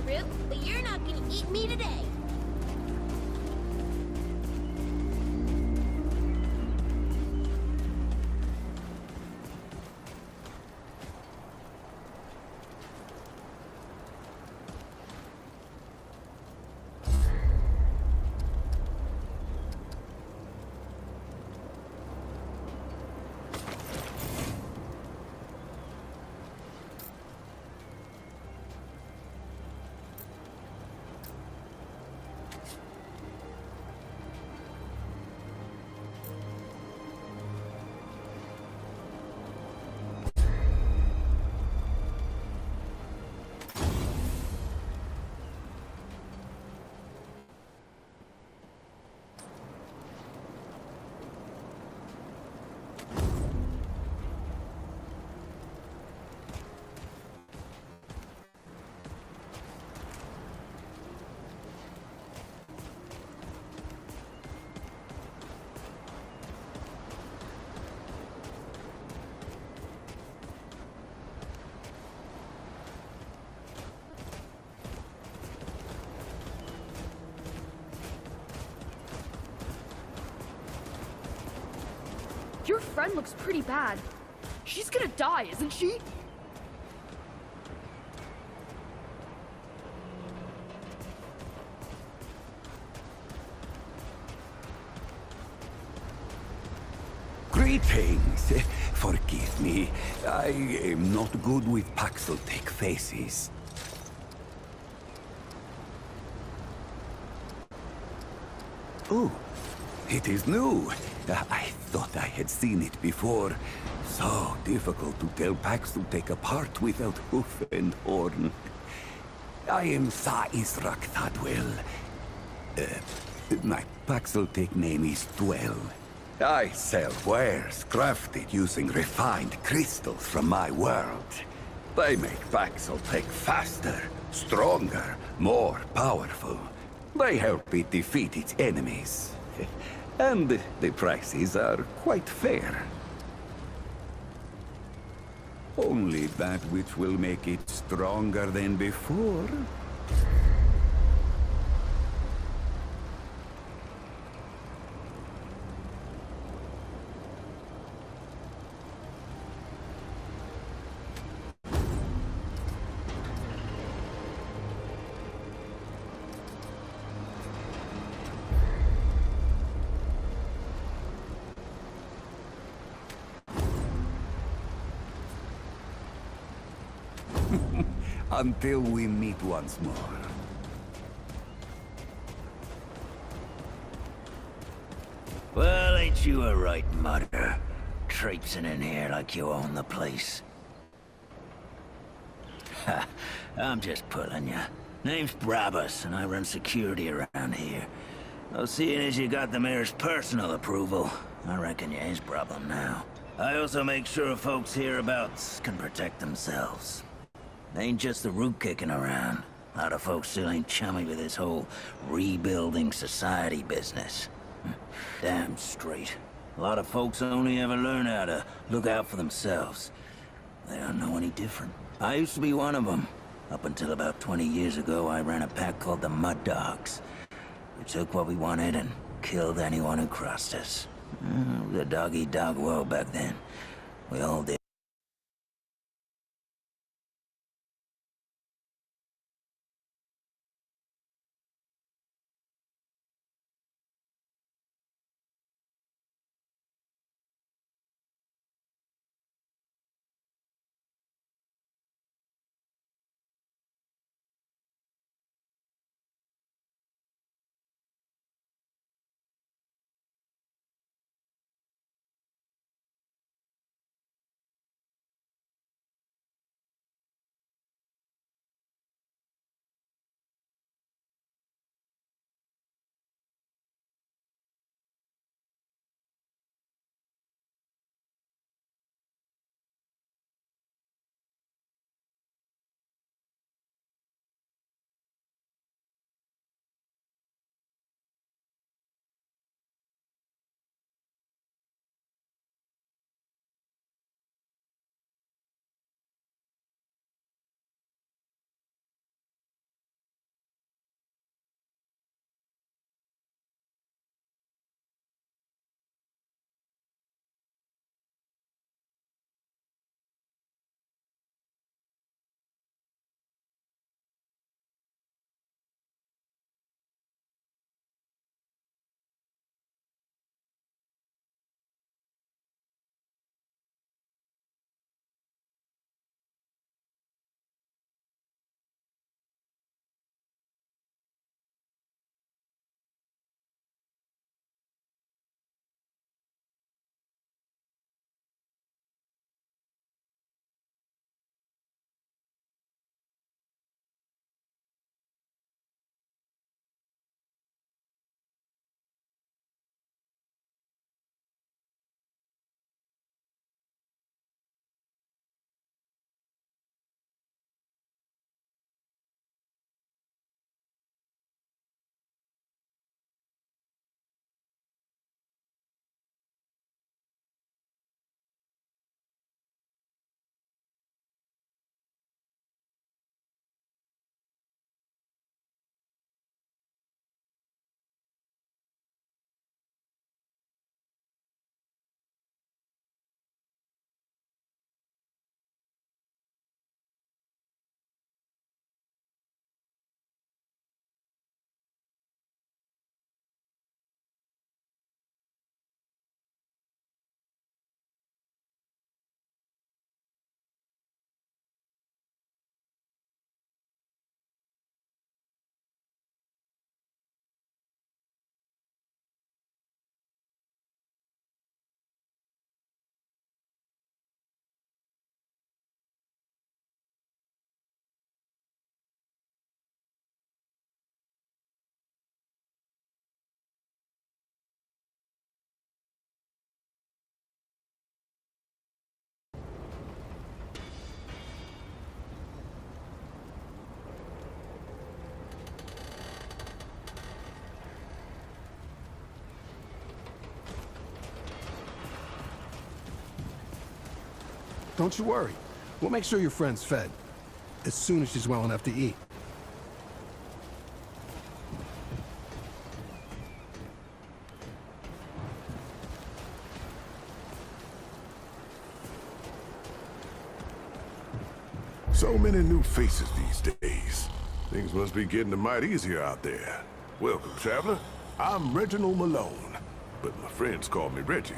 Root, but you're not gonna eat me today. Your friend looks pretty bad. She's gonna die, isn't she? Greetings. Forgive me. I am not good with Paxeltech faces. Oh, it is new. I thought I had seen it before. So difficult to tell Paxeltech apart without hoof and horn. I am Sa Israk Thadwell. My Paxeltech name is Dwell. I sell wares crafted using refined crystals from my world. They make Paxeltech faster, stronger, more powerful. They help it defeat its enemies. And the prices are quite fair. Only that which will make it stronger than before. Until we meet once more. Well, ain't you a right mudder? Traipsing in here like you own the place. Ha, I'm just pulling ya. Name's Brabus, and I run security around here. Well, seeing as you got the mayor's personal approval, I reckon you ain't problem now. I also make sure folks hereabouts can protect themselves. Ain't just the root kicking around. A lot of folks still ain't chummy with this whole rebuilding society business. Damn straight. A lot of folks only ever learn how to look out for themselves. They don't know any different. I used to be one of them. Up until about 20 years ago, I ran a pack called the Mud Dogs. We took what we wanted and killed anyone who crossed us. It was a dog-eat-dog world back then. We all did. Don't you worry. We'll make sure your friend's fed. As soon as she's well enough to eat. So many new faces these days. Things must be getting a mite easier out there. Welcome, traveler. I'm Reginald Malone, but my friends call me Reggie.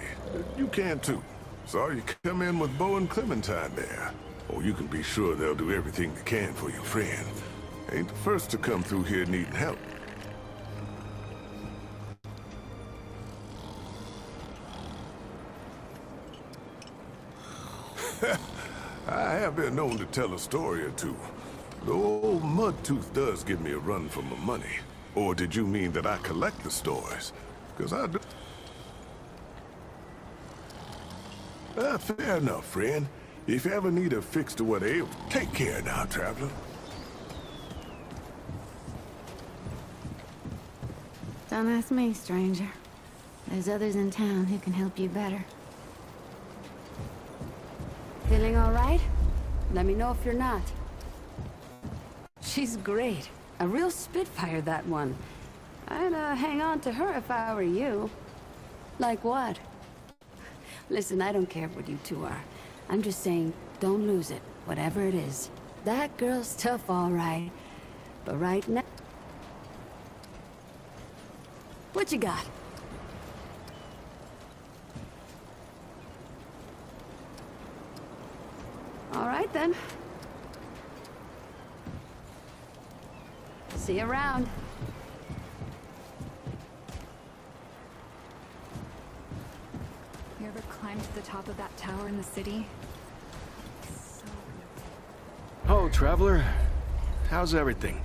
You can too. Saw you come in with Bo and Clementine there. Oh, you can be sure they'll do everything they can for your friend. Ain't the first to come through here needing help. I have been known to tell a story or two. The old Mudtooth does give me a run for my money. Or did you mean that I collect the stories? Because I do. Fair enough, friend. If you ever need a fix to what ails, take care now, traveler. Don't ask me, stranger. There's others in town who can help you better. Feeling all right? Let me know if you're not. She's great. A real spitfire, that one. I'd hang on to her if I were you. Like what? Listen, I don't care what you two are. I'm just saying, don't lose it, whatever it is. That girl's tough, all right. But right now... What you got? All right, then. See you around. You ever climbed to the top of that tower in the city? So... Oh, traveler. How's everything?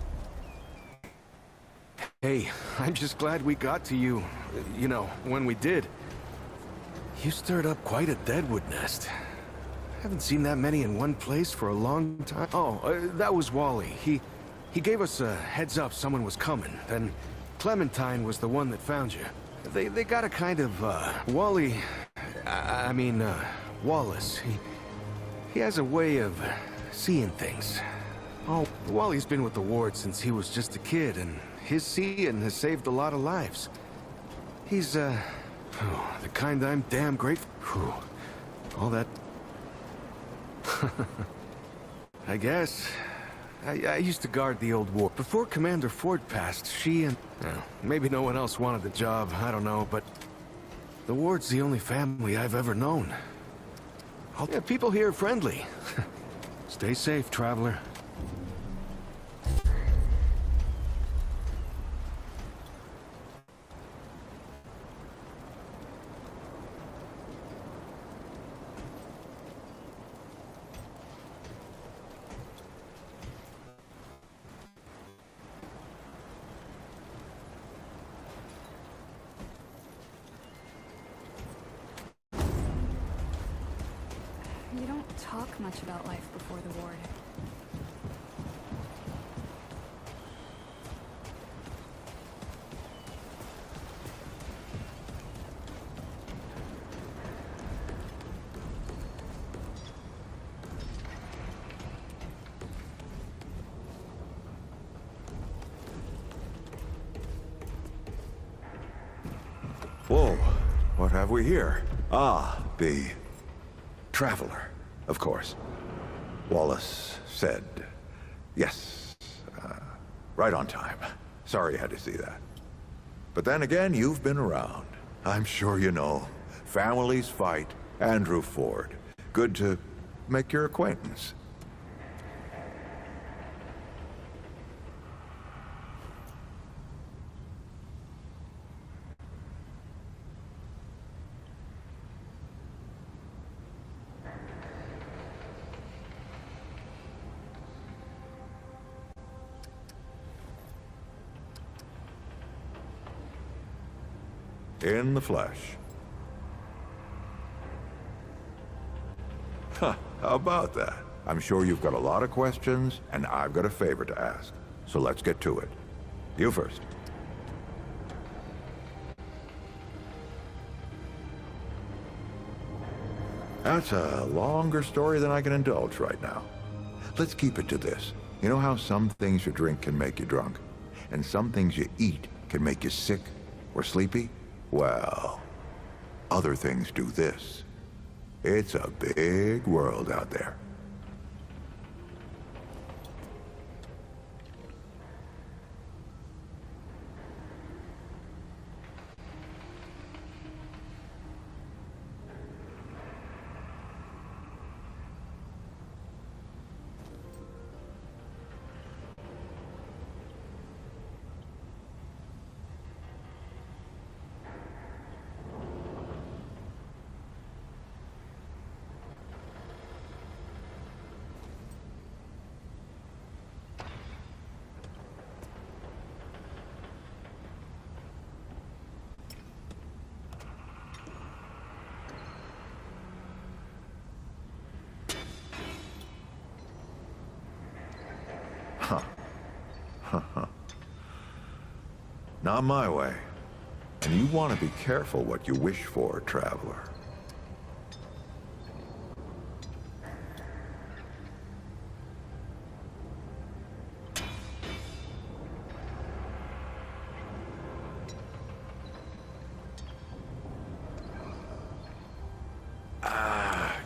Hey, I'm just glad we got to you. You know, when we did. You stirred up quite a deadwood nest. Haven't seen that many in one place for a long time. Oh, that was Wally. He gave us a heads up someone was coming. Then Clementine was the one that found you. They got a kind of, Wally... I mean, Wallace. He has a way of seeing things. Oh, Wally's been with the ward since he was just a kid, and his seeing has saved a lot of lives. He's, the kind I'm damn grateful. Whew. All that... I guess. I used to guard the old ward. Before Commander Ford passed, she and... Well, maybe no one else wanted the job, I don't know, but... The ward's the only family I've ever known. Yeah, people here are friendly. Stay safe, traveler. You don't talk much about life before the ward. Whoa, what have we here? Ah, the traveler, of course. Wallace said, yes, right on time. Sorry you had to see that. But then again, you've been around. I'm sure you know. Families fight. Andrew Ford. Good to make your acquaintance. In the flesh. Huh, how about that? I'm sure you've got a lot of questions, and I've got a favor to ask. So let's get to it. You first. That's a longer story than I can indulge right now. Let's keep it to this. You know how some things you drink can make you drunk, and some things you eat can make you sick or sleepy? Well, other things do this. It's a big world out there. Not my way. And you want to be careful what you wish for, traveler.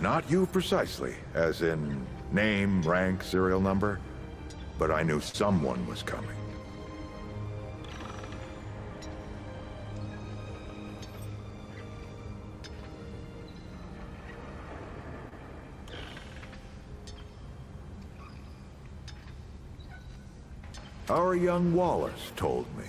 Not you precisely, as in name, rank, serial number, but I knew someone was coming. Our young Wallace told me.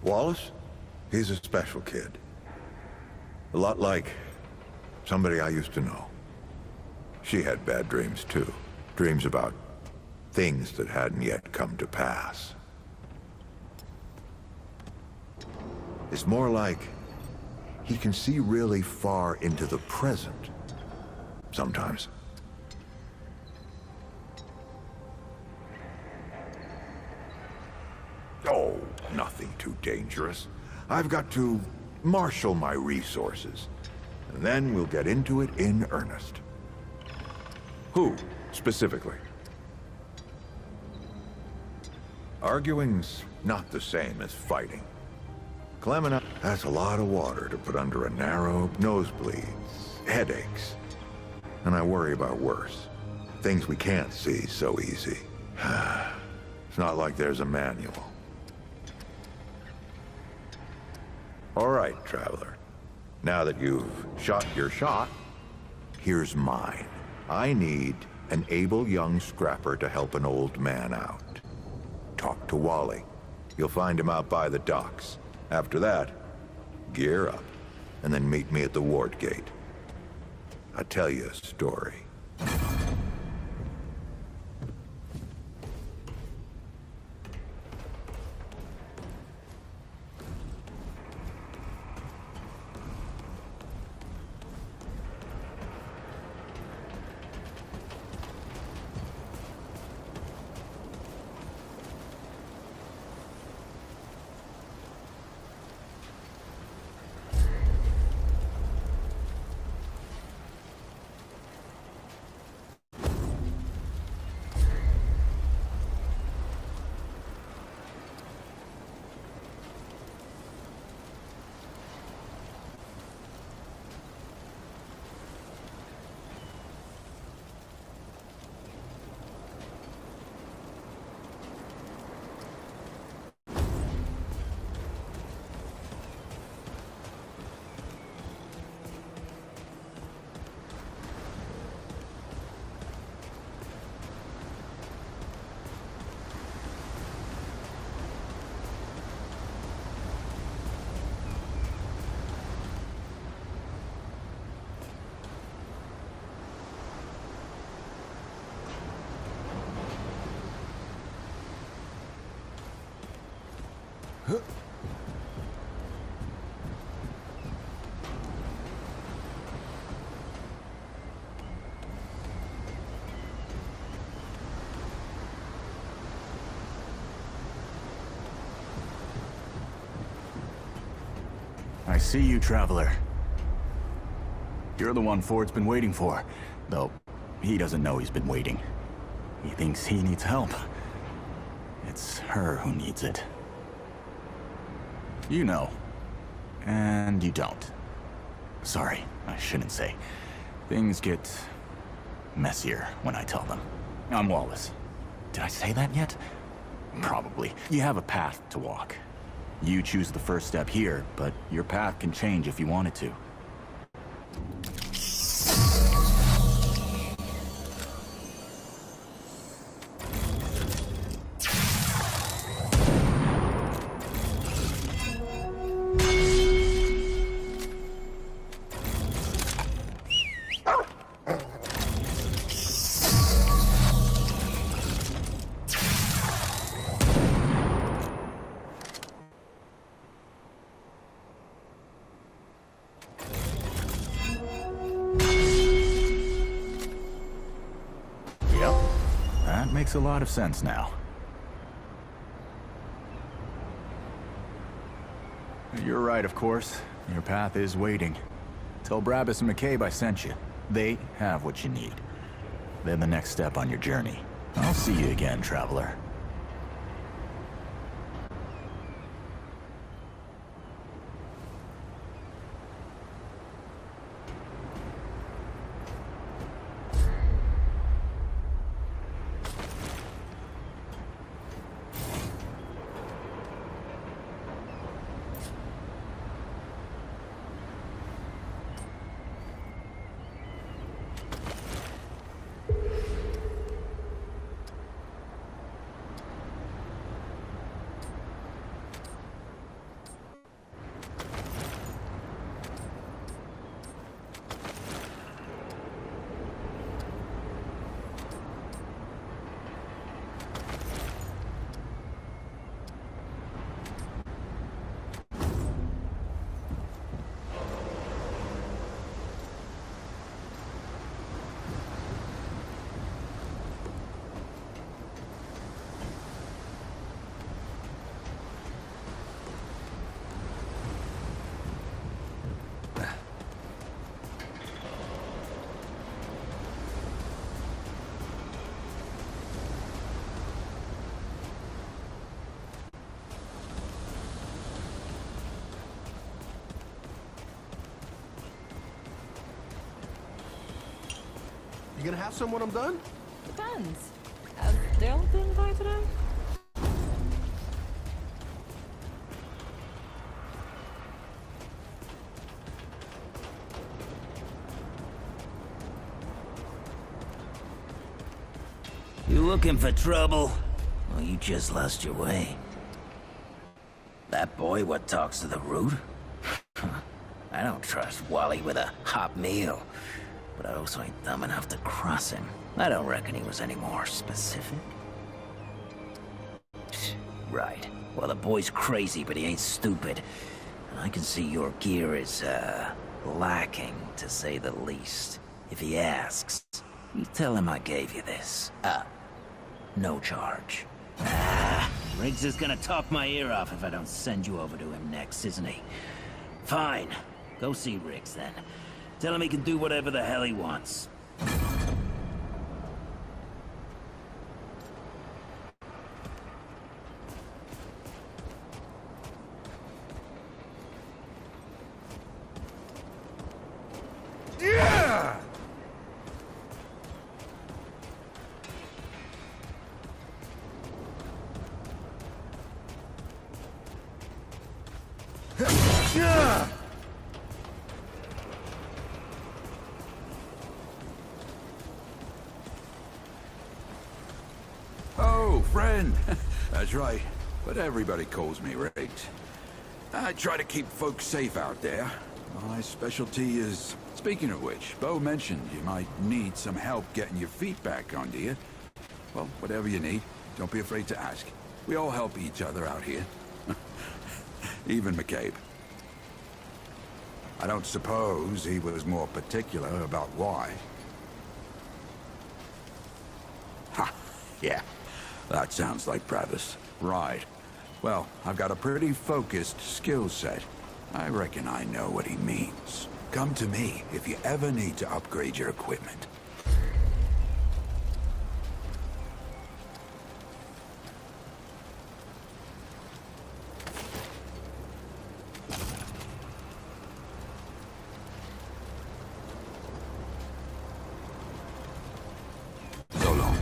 Wallace? He's a special kid. A lot like somebody I used to know. She had bad dreams too. Dreams about things that hadn't yet come to pass. It's more like he can see really far into the present. Sometimes. Oh, nothing too dangerous. I've got to marshal my resources, and then we'll get into it in earnest. Who, specifically? Arguing's not the same as fighting. Clemena, that's a lot of water to put under a narrow, nosebleeds, headaches. And I worry about worse. Things we can't see so easy. It's not like there's a manual. All right, traveler. Now that you've shot your shot, here's mine. I need an able young scrapper to help an old man out. Talk to Wally. You'll find him out by the docks. After that, gear up, and then meet me at the ward gate. I'll tell you a story. I see you, Traveler. You're the one Ford's been waiting for, though he doesn't know he's been waiting. He thinks he needs help. It's her who needs it. You know. And you don't. Sorry, I shouldn't say. Things get messier when I tell them. I'm Wallace. Did I say that yet? Probably. You have a path to walk. You choose the first step here, but your path can change if you want it to. Makes a lot of sense now. You're right, of course. Your path is waiting. Tell Brabus and McCabe I sent you. They have what you need. They're the next step on your journey. I'll see you again, Traveler. You gonna have some when I'm done? Depends. Has Dale been by today? You looking for trouble? Well, you just lost your way. That boy what talks to the root? I don't trust Wally with a hot meal. But I also ain't dumb enough to cross him. I don't reckon he was any more specific. Right. Well, the boy's crazy, but he ain't stupid. And I can see your gear is, lacking, to say the least. If he asks, you tell him I gave you this. No charge. Riggs is gonna talk my ear off if I don't send you over to him next, isn't he? Fine. Go see Riggs, then. Tell him he can do whatever the hell he wants. Yeah! Yeah! Oh, friend. That's right. But everybody calls me Riggs. I try to keep folks safe out there. My specialty is... Speaking of which, Bo mentioned you might need some help getting your feet back under you. Well, whatever you need, don't be afraid to ask. We all help each other out here. Even McCabe. I don't suppose he was more particular about why. Ha! Yeah, that sounds like Travis. Right. Well, I've got a pretty focused skill set. I reckon I know what he means. Come to me if you ever need to upgrade your equipment. So long.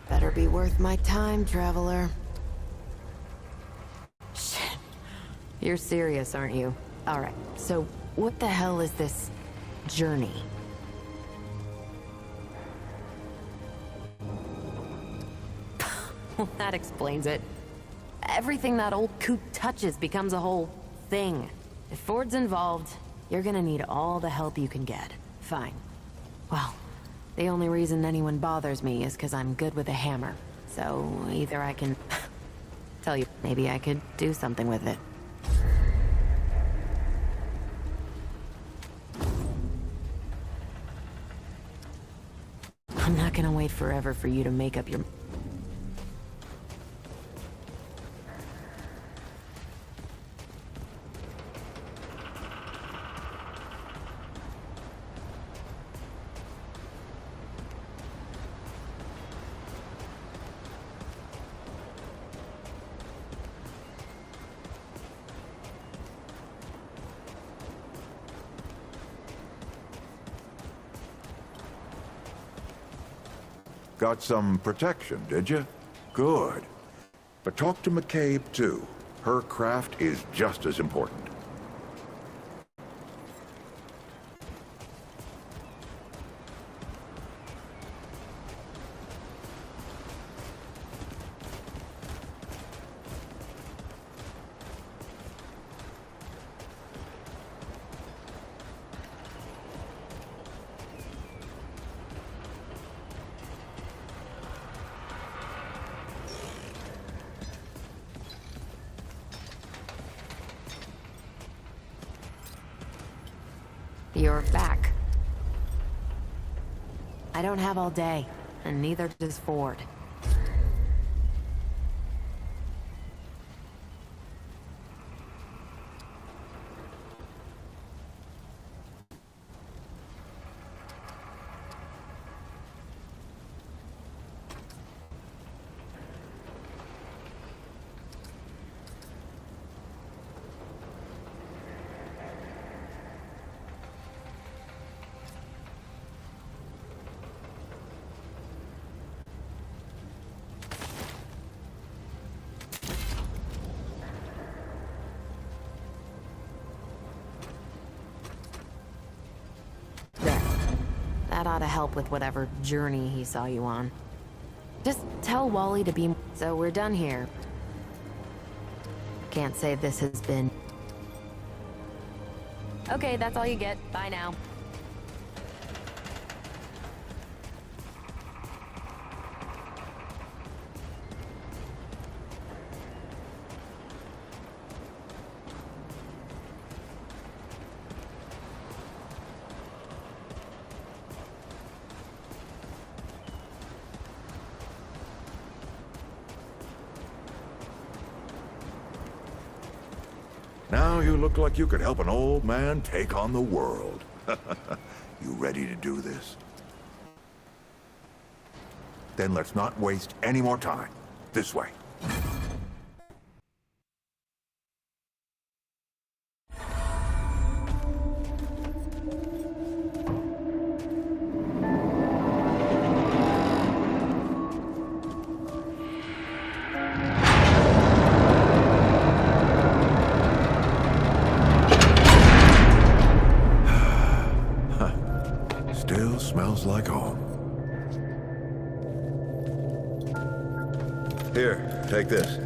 Better be worth my time, traveler. Shit. You're serious, aren't you? Alright, so what the hell is this journey? Well, that explains it. Everything that old coot touches becomes a whole thing. If Ford's involved, you're gonna need all the help you can get. Fine. Well, the only reason anyone bothers me is because I'm good with a hammer. So either I can tell you, maybe I could do something with it. I'm not gonna wait forever for you to make up your... Got some protection, did you? Good. But talk to McCabe, too. Her craft is just as important. You're back. I don't have all day, and neither does Ford. That ought to help with whatever journey he saw you on. Just tell Wally to be... So we're done here. Can't say this has been... Okay, that's all you get. Bye now. Now you look like you could help an old man take on the world. You ready to do this? Then let's not waste any more time. This way. Still smells like home. Here, take this.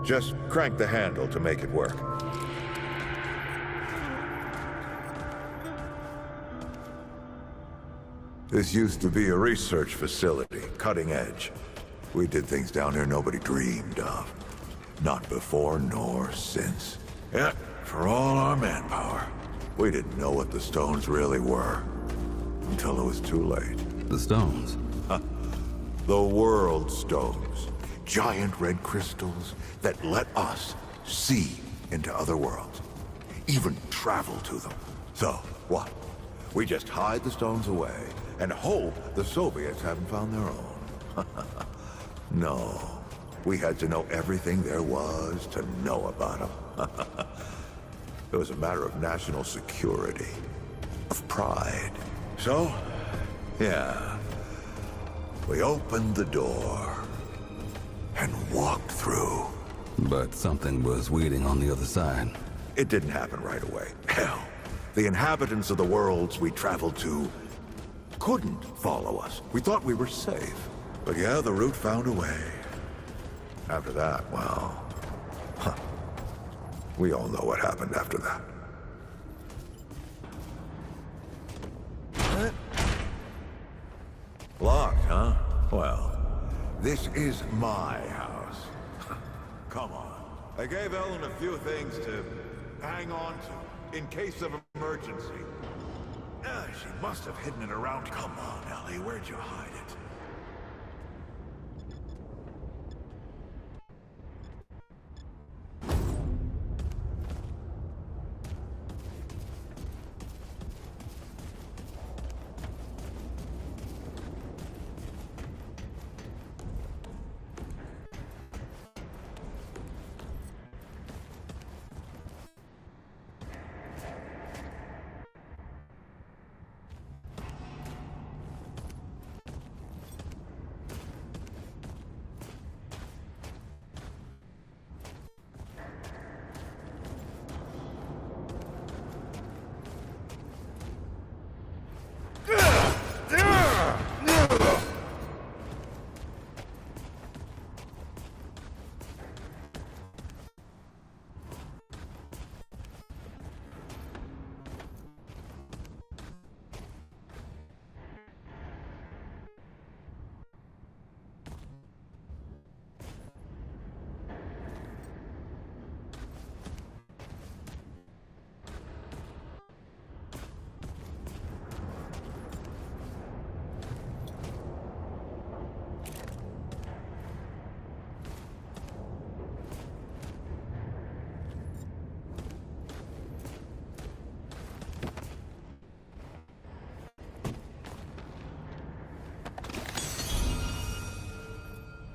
Just crank the handle to make it work. This used to be a research facility, cutting edge. We did things down here nobody dreamed of. Not before nor since. Yet, for all our manpower, we didn't know what the stones really were. Until it was too late. The stones? The world stones. Giant red crystals that let us see into other worlds. Even travel to them. So, what? We just hide the stones away and hope the Soviets haven't found their own. No. We had to know everything there was to know about them. It was a matter of national security. Of pride. So, yeah. We opened the door and walked through. But something was waiting on the other side. It didn't happen right away. Hell, the inhabitants of the worlds we traveled to couldn't follow us. We thought we were safe. But yeah, the route found a way. After that, well... We all know what happened after that. Locked, huh? Well, this is my house. Come on. I gave Ellen a few things to hang on to, in case of emergency. She must have hidden it around. Come on, Ellie, where'd you hide it?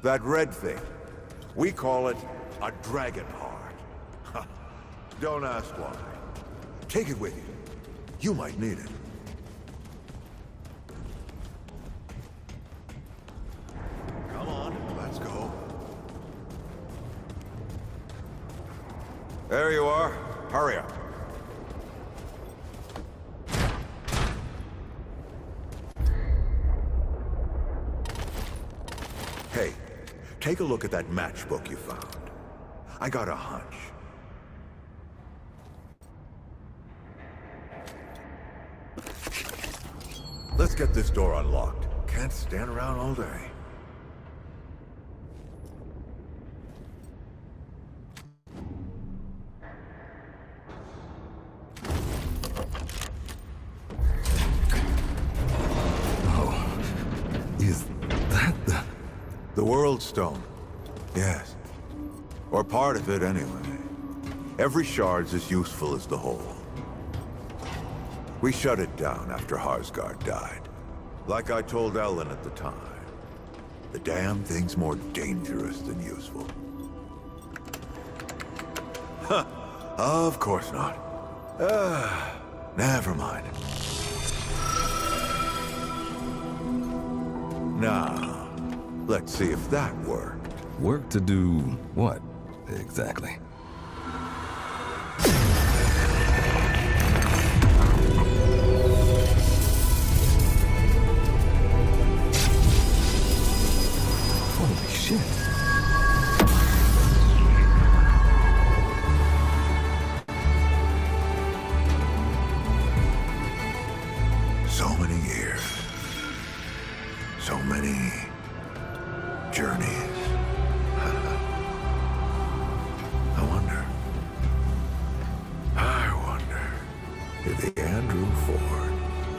That red thing, we call it a dragon heart. Don't ask why. Take it with you. You might need it. Come on, let's go. There you are. Hurry up. Hey. Take a look at that matchbook you found. I got a hunch. Let's get this door unlocked. Can't stand around all day. Oh, is that the World Stone? Yes. Or part of it, anyway. Every shard's as useful as the whole. We shut it down after Harsgard died. Like I told Ellen at the time. The damn thing's more dangerous than useful. Huh. Of course not. Never mind. Now, let's see if that worked. Work to do what, exactly? Holy shit. So many years. So many journeys. I wonder if the Andrew Ford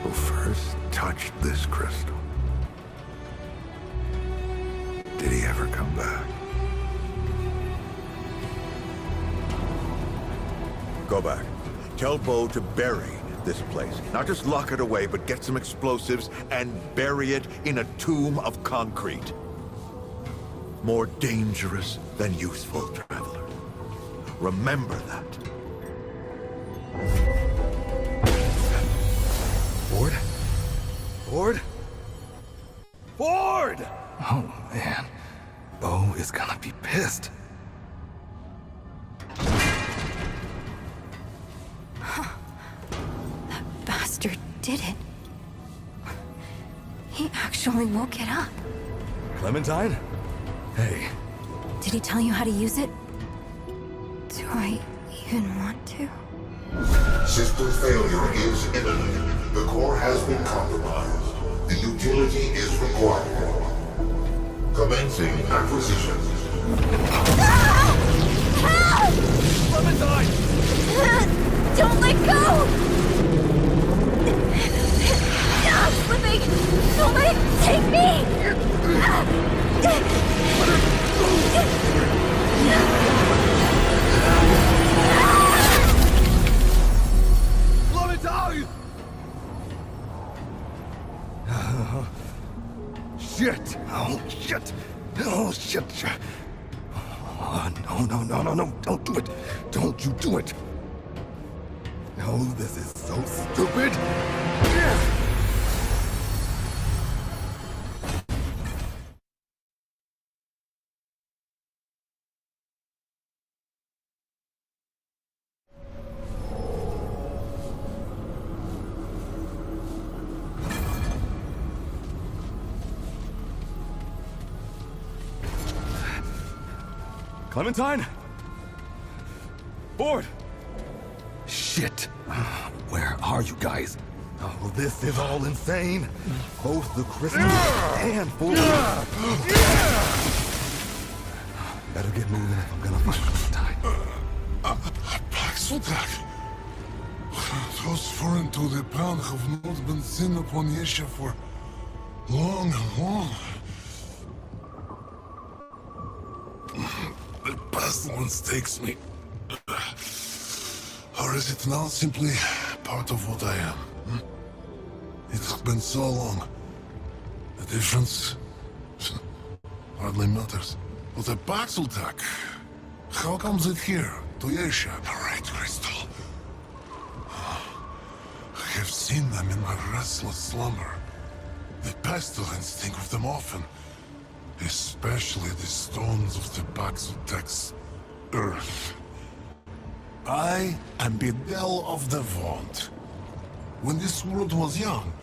who first touched this crystal, did he ever come back? Go back. Tell Bo to bury this place. Not just lock it away, but get some explosives and bury it in a tomb of concrete. More dangerous than useful, traveler. Remember that. Ford? Ford? Ford! Oh, man. Bo is gonna be pissed. That bastard did it. He actually woke it up. Clementine? Hey. Did he tell you how to use it? Do I even want to? System failure is imminent. The core has been compromised. The utility is required. Commencing acquisition. Help! Clementine! Don't let go! I'm slipping! Don't let it take me! Clementine! Shit! Oh, shit! Oh, shit! Oh, no, don't do it! Don't you do it! No, this is so stupid! Clementine? Ford! Shit! Where are you guys? Oh, this is all insane. Both the crystal and Ford. Better get moving if I'm gonna find Clementine. Soldat. Those foreign to the pound have not been seen upon Yesha for long and long. The pestilence takes me. Or is it now simply part of what I am? It has been so long. The difference hardly matters. But the Baxeltak, how comes it here, to Yesha? The Red Crystal. I have seen them in my restless slumber. The pestilence think of them often. Especially the stones of the Baxeltak's earth. I am Bedell of the Vaunt. When this world was young,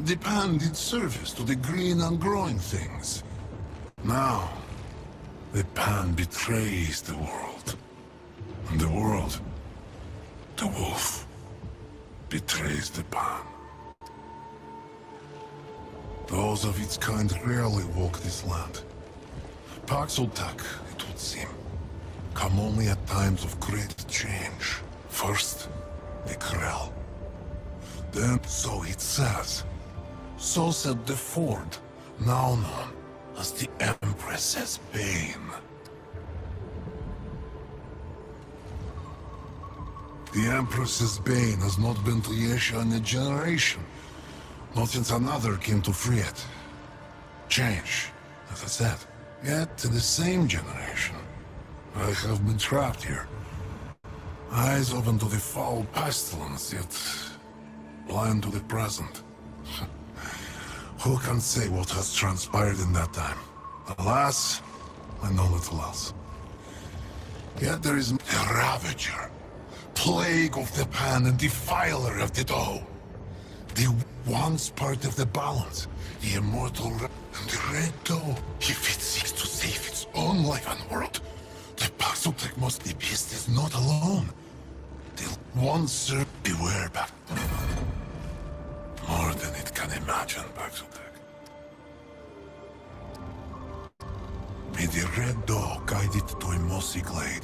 the pan did service to the green and growing things. Now, the pan betrays the world. And the world, the wolf, betrays the pan. Those of its kind rarely walk this land. Paxeltak, it would seem, come only at times of great change. First, the Krell. Then, so it says, so said the Ford, now known as the Empress's Bane. The Empress's Bane has not been to Yesha in a generation. Not since another came to free it. Change, as I said. Yet, in the same generation, I have been trapped here. Eyes open to the foul pestilence, yet blind to the present. Who can say what has transpired in that time? Alas, I know little else. Yet there is a Ravager, plague of the pan and defiler of the dough. The once part of the balance, the immortal and the red dough. If it seeks to save its own life and world, the Paxeltek must be beast is not alone. The one serve beware back. More than it can imagine, Paxeltek. and the red dog guided to a mossy glade.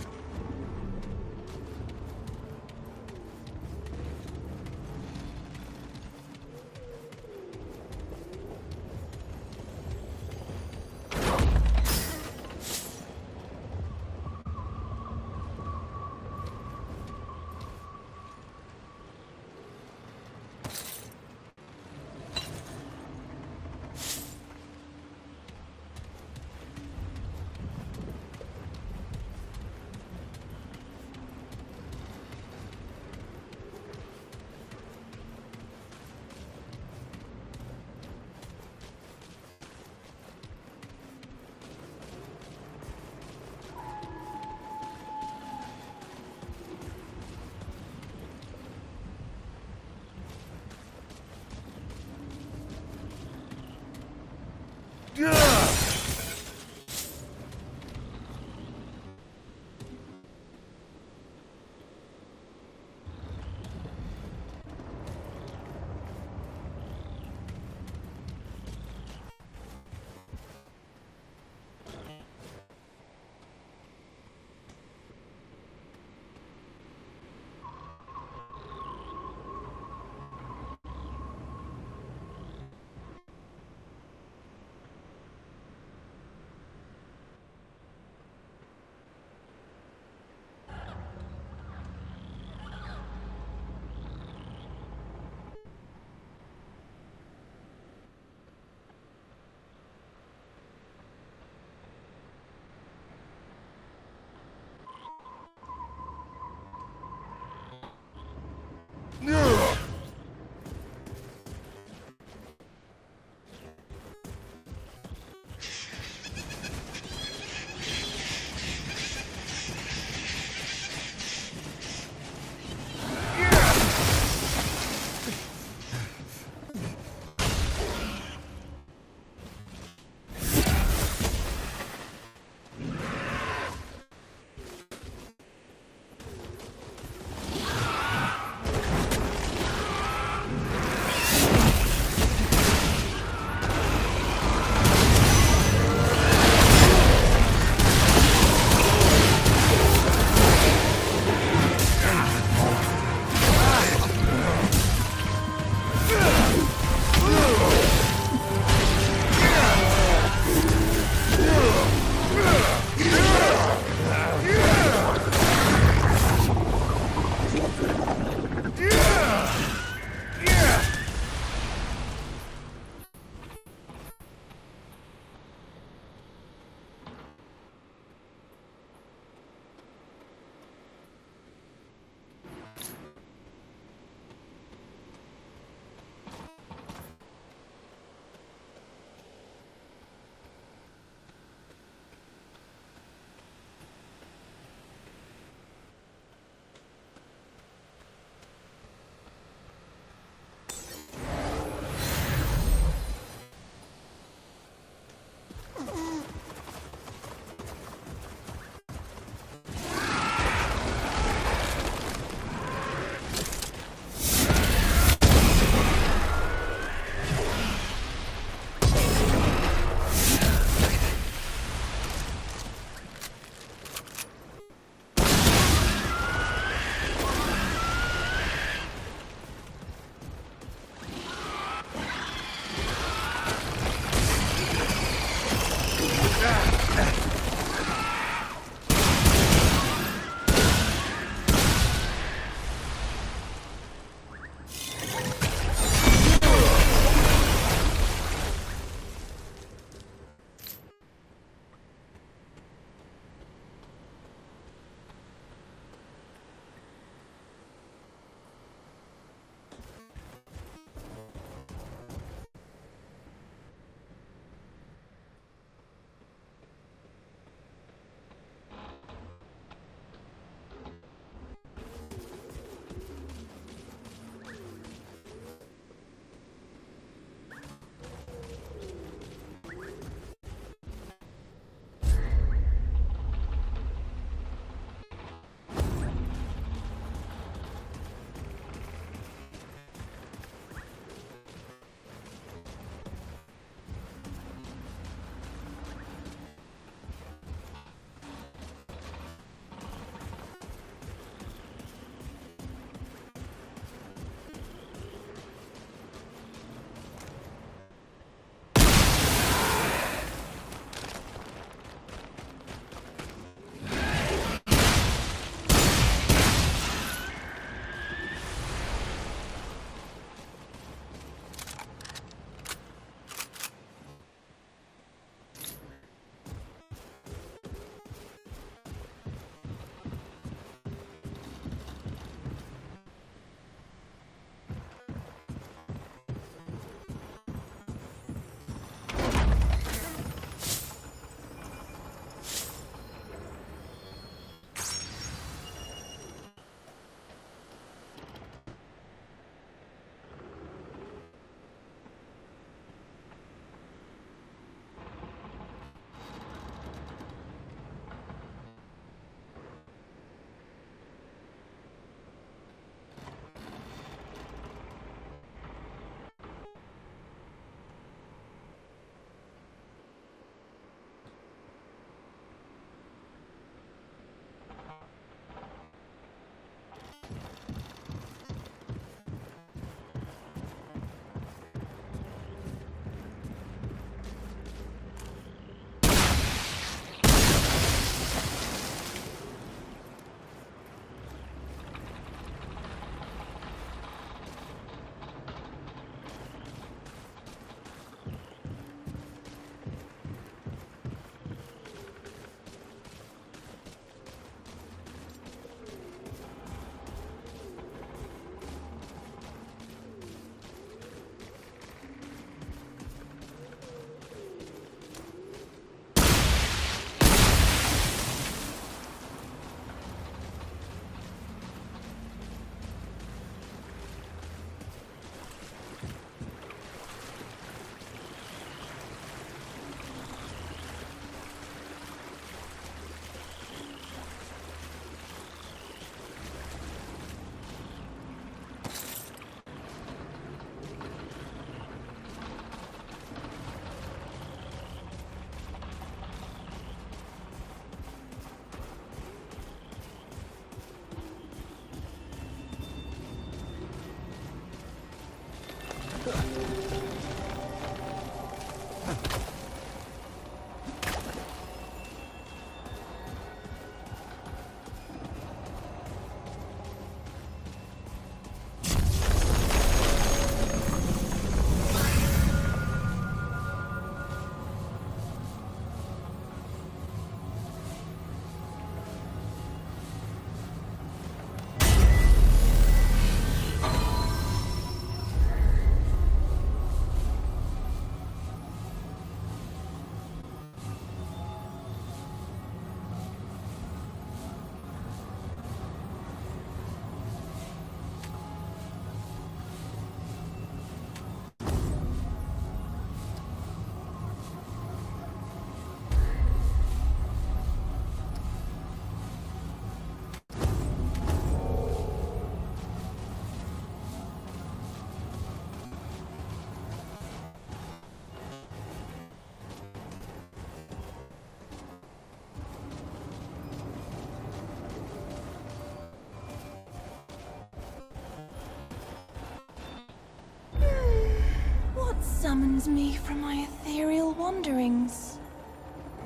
What summons me from my ethereal wanderings?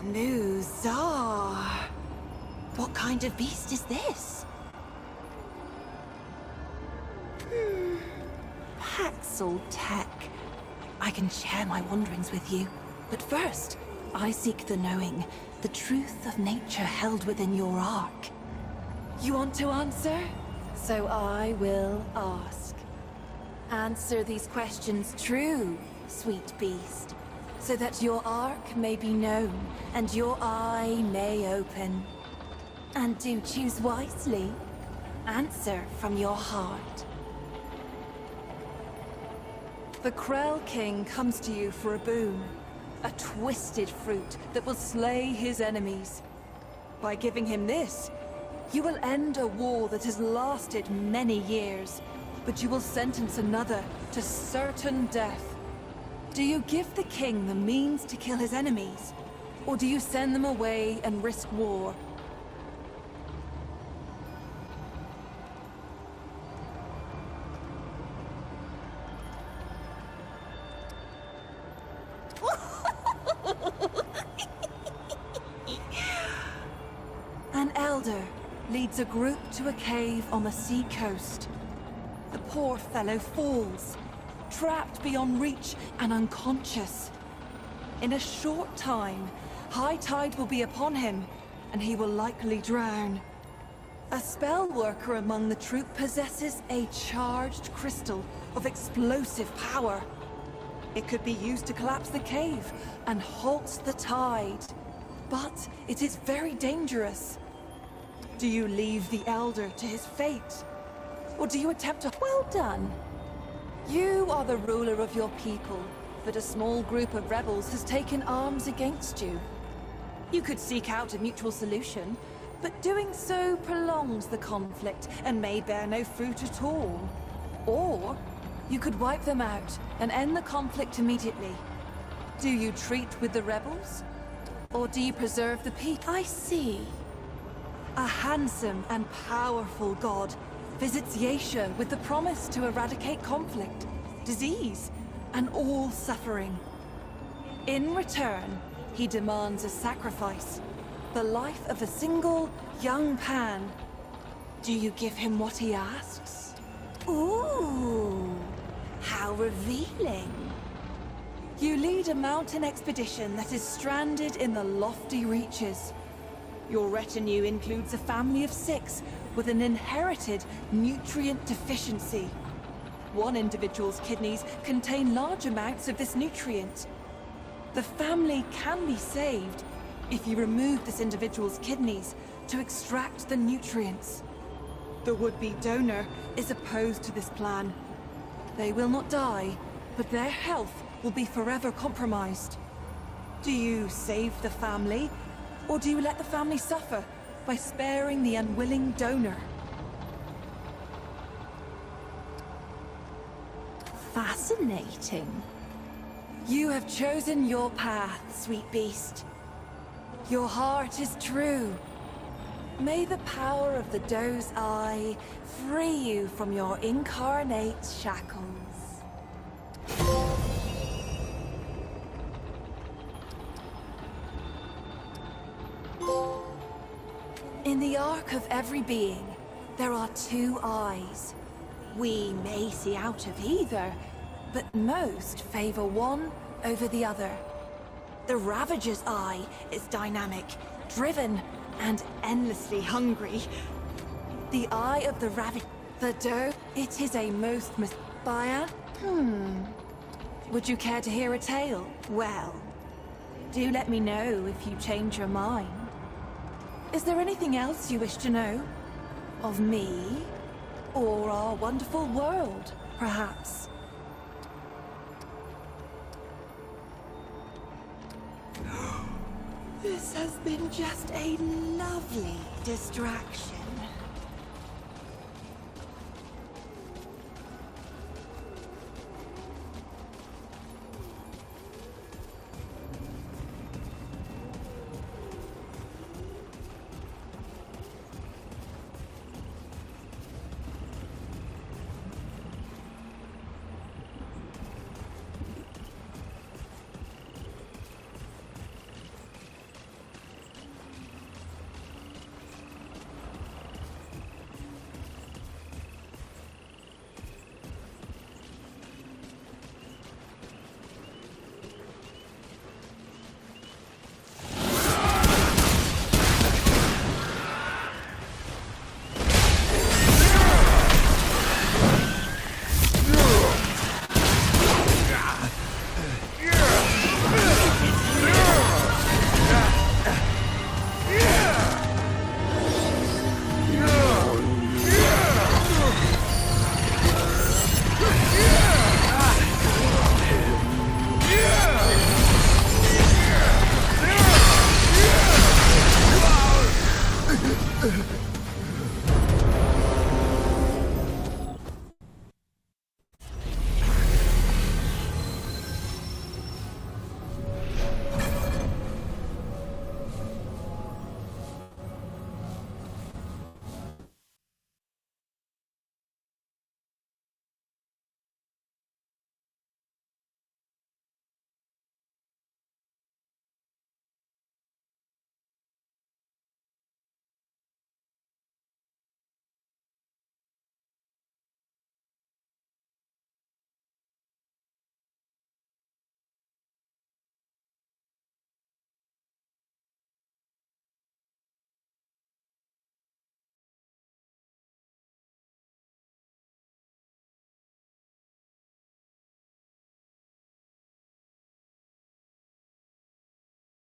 Nuzar. What kind of beast is this? Paxel Tech. I can share my wanderings with you. But first, I seek the knowing, the truth of nature held within your ark. You want to answer? So I will ask. Answer these questions true, sweet beast, so that your ark may be known and your eye may open. And do choose wisely. Answer from your heart. The Krell King comes to you for a boon. A twisted fruit that will slay his enemies. By giving him this, you will end a war that has lasted many years, but you will sentence another to certain death. Do you give the king the means to kill his enemies? Or do you send them away and risk war? An elder leads a group to a cave on the sea coast. The poor fellow falls, trapped beyond reach and unconscious. In a short time, high tide will be upon him, and he will likely drown. A spell worker among the troop possesses a charged crystal of explosive power. It could be used to collapse the cave and halt the tide. But it is very dangerous. Do you leave the Elder to his fate? Or do you attempt to... Well done! You are the ruler of your people, but a small group of rebels has taken arms against you. You could seek out a mutual solution, but doing so prolongs the conflict and may bear no fruit at all. Or you could wipe them out and end the conflict immediately. Do you treat with the rebels? Or do you preserve the peace? I see. A handsome and powerful god visits Yesha with the promise to eradicate conflict, disease, and all suffering. In return, he demands a sacrifice, the life of a single young Pan. Do you give him what he asks? Ooh, how revealing. You lead a mountain expedition that is stranded in the lofty reaches. Your retinue includes a family of 6 with an inherited nutrient deficiency. One individual's kidneys contain large amounts of this nutrient. The family can be saved if you remove this individual's kidneys to extract the nutrients. The would-be donor is opposed to this plan. They will not die, but their health will be forever compromised. Do you save the family, or do you let the family suffer by sparing the unwilling donor? Fascinating. You have chosen your path, sweet beast. Your heart is true. May the power of the doe's eye free you from your incarnate shackles. In the arc of every being, there are two eyes. We may see out of either, but most favor one over the other. The Ravager's eye is dynamic, driven, and endlessly hungry. The eye of the the doe, it is a most Bayan? Would you care to hear a tale? Well, do let me know if you change your mind. Is there anything else you wish to know? Of me? Or our wonderful world, perhaps? This has been just a lovely distraction.